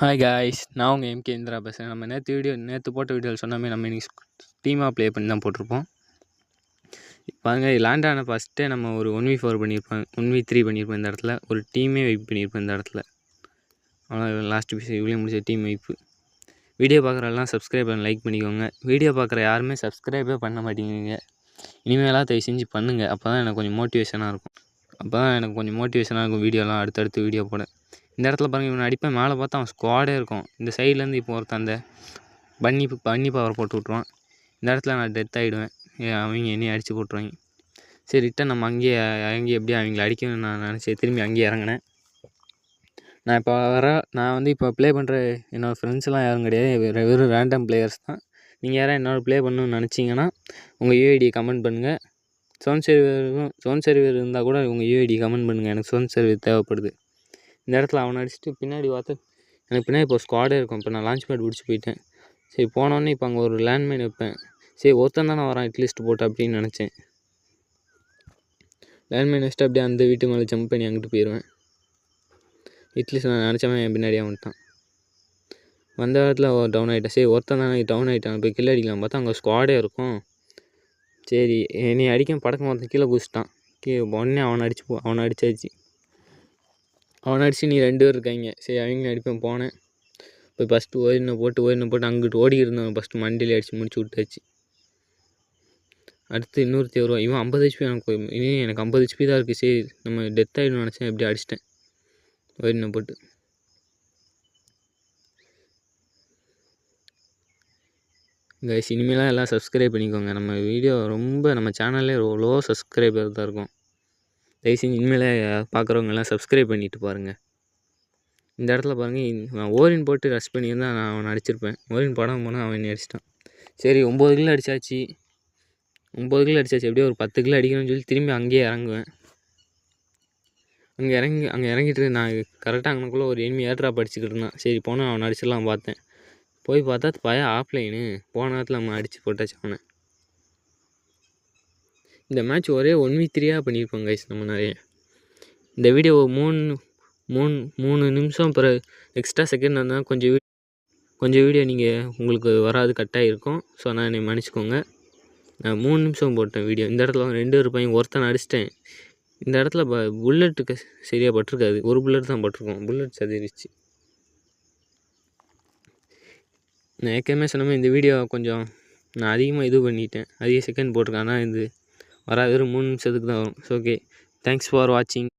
Hi guys, நான் உங்கள் MK Indira பேசுகிறேன். நம்ம நேற்று போட்ட வீடியோவில் சொன்ன மாதிரி நம்ம இன்னைக்கு டீமாக ப்ளே பண்ணி தான் போட்டிருப்போம். பாருங்க, லேண்ட் ஆன ஃபஸ்ட்டே நம்ம ஒரு 1v4 பண்ணியிருப்போம், 1v3 பண்ணியிருப்போம். இந்த இடத்துல ஒரு டீமே வைப் பண்ணியிருப்போம். இந்த இடத்துல அவ்வளோ லாஸ்ட் பீஸ் இவ்வளோ முடிச்ச டீம் வைப்பு. வீடியோ பார்க்குறதெல்லாம் சப்ஸ்கிரைப் பண்ணி லைக் பண்ணிக்கோங்க. வீடியோ பார்க்குற யாருமே சப்ஸ்கிரைபே பண்ண மாட்டேங்கிறீங்க. இனிமேலாம் தயவு செஞ்சு பண்ணுங்கள். அப்போ தான் எனக்கு கொஞ்சம் மோட்டிவேஷனாக இருக்கும். வீடியோலாம் அடுத்தடுத்து வீடியோ போட. இந்த இடத்துல பாருங்கள், இவனை அடிப்பேன். மேலே பார்த்தா அவன் ஸ்குவாடே இருக்கும். இந்த சைட்லேருந்து இப்போ ஒருத்தன் அந்த பன்னி பவர் போட்டு விட்ருவான். இந்த இடத்துல நான் டெத் ஆகிடுவேன். அவங்க என்னையும் அடித்து போட்டுருவாங்க. சரி, ரிட்டன் நம்ம அங்கேயே இறங்கி எப்படியும் அவங்கள அடிக்கணும்னு நான் நினச்சி திரும்பி அங்கேயே இறங்கினேன். நான் இப்போ ப்ளே பண்ணுற என்னோடய ஃப்ரெண்ட்ஸ்லாம் யாரும் கிடையாது, வெறும் ரேண்டம் பிளேயர்ஸ் தான். நீங்கள் யாரும் என்னோட ப்ளே பண்ணணும்னு நினச்சிங்கன்னா உங்கள் யூஐடியை கமெண்ட் பண்ணுங்கள். சவுண்ட் சர்வர் இருந்தால் கூட உங்கள் யூஐடி கமெண்ட் பண்ணுங்கள். எனக்கு சவுண்ட் சர்வர் தேவைப்படுது. இந்த இடத்துல அவனை அடிச்சுட்டு பின்னாடி பார்த்து எனக்கு பின்னாடி இப்போ ஸ்குவாடே இருக்கும். இப்போ நான் லான்ச் பேட் பிடிச்சி போயிட்டேன். சரி, போனோடனே இப்போ அங்கே ஒரு லேண்ட்மைன் வைப்பேன். சரி, ஒருத்தன் தானே வரான் அட்லீஸ்ட் போட்டு அப்படின்னு நினச்சேன். லேண்ட்மைன் வச்சுட்டு அப்படியே அந்த வீட்டு மேலே ஜம்ப் பண்ணி அங்கிட்டு போயிடுவேன். அட்லீஸ்ட் நான் நினச்சவன் என் பின்னாடியே வந்துட்டான். வந்த இடத்துல டவுன் ஆகிட்டேன். சரி, ஒருத்தன் தானே டவுன் ஆகிட்டான், போய் கில் அடிக்கலாம் பார்த்தா அங்கே ஸ்குவாடே இருக்கும். சரி, என்னை அடிக்க படக்கம் ஒருத்தன் கீழே குதிச்சிட்டான். உடனே அவனை அடிச்சாச்சு. அவனை அடிச்சு நீ 2 பேர் இருக்காங்க. சரி, அவங்க அடிப்பேன். போனேன் போய் ஃபஸ்ட்டு ஓரினை போட்டு அங்கிட்டு ஓடி இருந்தவன் ஃபஸ்ட்டு மண்டியில் அடித்து முடிச்சு விட்டாச்சு. அடுத்து இன்னொருத்தி வருவான். இவன் 50 HP எனக்கு 50 HP தான் இருக்குது. சரி, நம்ம டெத் ஆகிடும்னு நினச்சேன். எப்படி அடிச்சிட்டேன் ஓரினை போட்டு. கைஸ், இனிமேலாம் எல்லாம் சப்ஸ்கிரைப் பண்ணிக்கோங்க. நம்ம சேனல்லே லோ சப்ஸ்கிரைபர் தான் இருக்கும். தயவுசெஞ்சு இனிமேலே பார்க்குறவங்க எல்லாம் சப்ஸ்கிரைப் பண்ணிவிட்டு பாருங்கள். இந்த இடத்துல பாருங்கள், நான் ஓரின் போட்டு ரஷ் பண்ணியிருந்தால் நான் அவனை அடிச்சிருப்பேன். ஓரின் படம் போனால் அவன் என்னை அடிச்சிட்டான். சரி, 9 கிலோ அடித்தாச்சு. எப்படியோ ஒரு 10 கிலோ அடிக்கணும்னு சொல்லி திரும்பி அங்கேயே இறங்குவேன். அங்கே இறங்கிட்டு நான் கரெக்டாக அங்கனக்குள்ளே ஒரு எனிமி ஏர்ட்ராப் அடிச்சுக்கிட்டு இருந்தான். சரி, போனால் அவனை அடிச்சிடலாம் பார்த்தேன். போய் பார்த்தா பையன் ஆஃப்லைனு. போன நேரத்தில் நம்ம அடித்து போட்டாச்சு அவனை. இந்த மேட்ச் ஒரே 1v3 பண்ணியிருப்போம் கைஸ். நம்ம நிறைய இந்த வீடியோ 3 நிமிஷம் பிறகு எக்ஸ்ட்ரா செகண்ட் இருந்தால் கொஞ்சம் வீடியோ உங்களுக்கு வராது, கட்டாக இருக்கும். ஸோ நான் என்னை மன்னிச்சிக்கோங்க. நான் 3 நிமிஷம் போட்டேன் வீடியோ. இந்த இடத்துல 2 இருப்பாங்க. ஒருத்தனை அடிச்சிட்டேன். இந்த இடத்துல புல்லட்டுக்கு சரியாக பட்டிருக்காது. ஒரு புல்லட் தான் பட்டிருக்கோம். புல்லட் சதிரிச்சு. நான் ஏற்கனவே சொன்னமே இந்த வீடியோ கொஞ்சம் நான் அதிகமாக பண்ணிட்டேன். அதிக செகண்ட் போட்டிருக்கேன். ஆனால் இது வராது, வெறும் 3 நிமிஷத்துக்கு தான் வரும். ஸோ ஓகே, தேங்க்ஸ் ஃபார் வாட்சிங்.